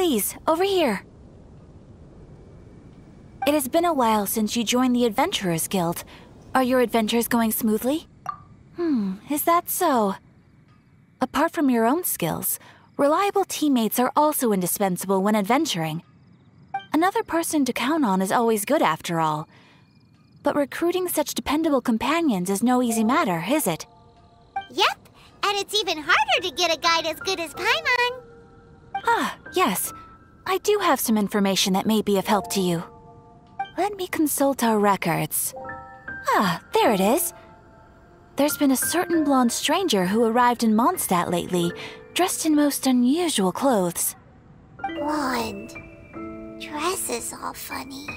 Please, over here. It has been a while since you joined the Adventurers Guild. Are your adventures going smoothly? Is that so? Apart from your own skills, reliable teammates are also indispensable when adventuring. Another person to count on is always good after all. But recruiting such dependable companions is no easy matter, is it? Yep, and it's even harder to get a guide as good as Paimon. Ah, yes. I do have some information that may be of help to you. Let me consult our records. Ah, there it is. There's been a certain blonde stranger who arrived in Mondstadt lately, dressed in most unusual clothes. Blonde. Dress is all funny.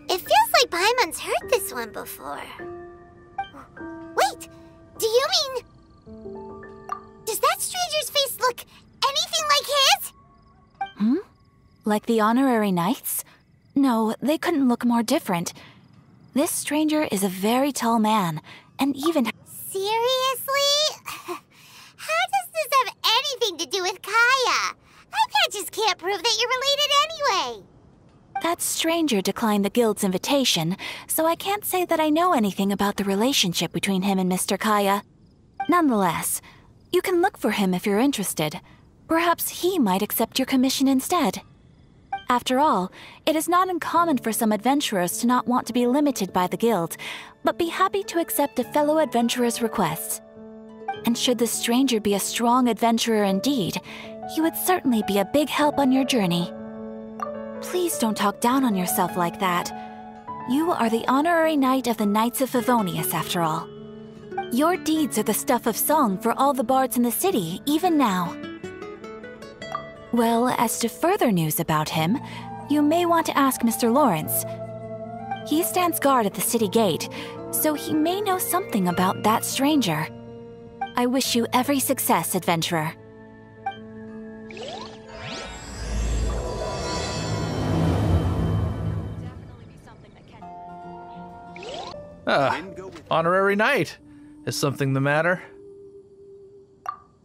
It feels like Paimon's heard this one before. Wait! Do you mean... Does that stranger's face look anything like his? Like the honorary knights? No, they couldn't look more different. This stranger is a very tall man, and even... Seriously? How does this have anything to do with Kaya? That just can't prove that you're related anyway. That stranger declined the guild's invitation, so I can't say that I know anything about the relationship between him and Mr. Kaya. Nonetheless, you can look for him if you're interested. Perhaps he might accept your commission instead. After all, it is not uncommon for some adventurers to not want to be limited by the guild, but be happy to accept a fellow adventurer's requests. And should the stranger be a strong adventurer indeed, he would certainly be a big help on your journey. Please don't talk down on yourself like that. You are the honorary knight of the Knights of Favonius, after all. Your deeds are the stuff of song for all the bards in the city, even now. Well, as to further news about him, you may want to ask Mr. Lawrence. He stands guard at the city gate, so he may know something about that stranger. I wish you every success, adventurer. Honorary knight. Is something the matter?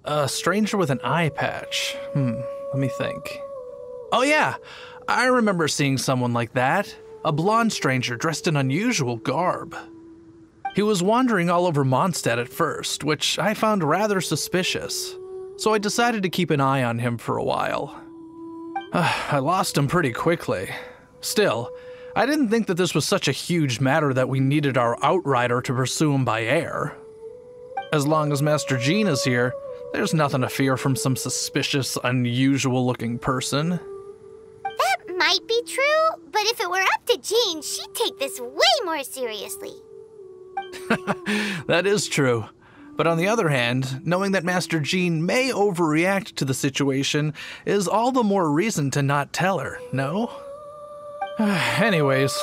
A stranger with an eye patch. Let me think. Oh yeah, I remember seeing someone like that. A blonde stranger dressed in unusual garb. He was wandering all over Mondstadt at first, which I found rather suspicious. So I decided to keep an eye on him for a while. I lost him pretty quickly. Still, I didn't think that this was such a huge matter that we needed our outrider to pursue him by air. As long as Master Jean is here, there's nothing to fear from some suspicious, unusual-looking person. That might be true, but if it were up to Jean, she'd take this way more seriously. That is true. But on the other hand, knowing that Master Jean may overreact to the situation is all the more reason to not tell her, no? Anyways,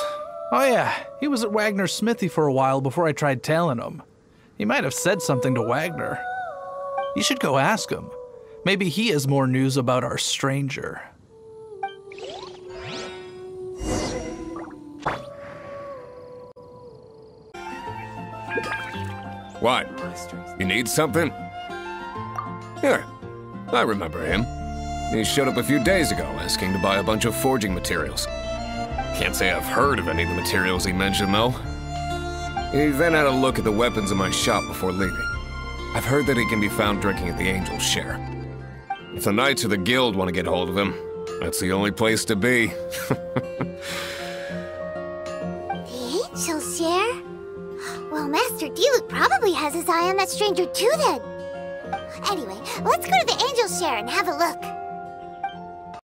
oh yeah, he was at Wagner's smithy for a while before I tried tailing him. He might have said something to Wagner. You should go ask him. Maybe he has more news about our stranger. What? You need something? Here, I remember him. He showed up a few days ago asking to buy a bunch of forging materials. Can't say I've heard of any of the materials he mentioned, though. He then had a look at the weapons in my shop before leaving. I've heard that he can be found drinking at the Angel's Share. If the Knights of the Guild want to get hold of him, that's the only place to be. The Angel's Share? Well, Master Diluc probably has his eye on that stranger too, then. Anyway, let's go to the Angel's Share and have a look.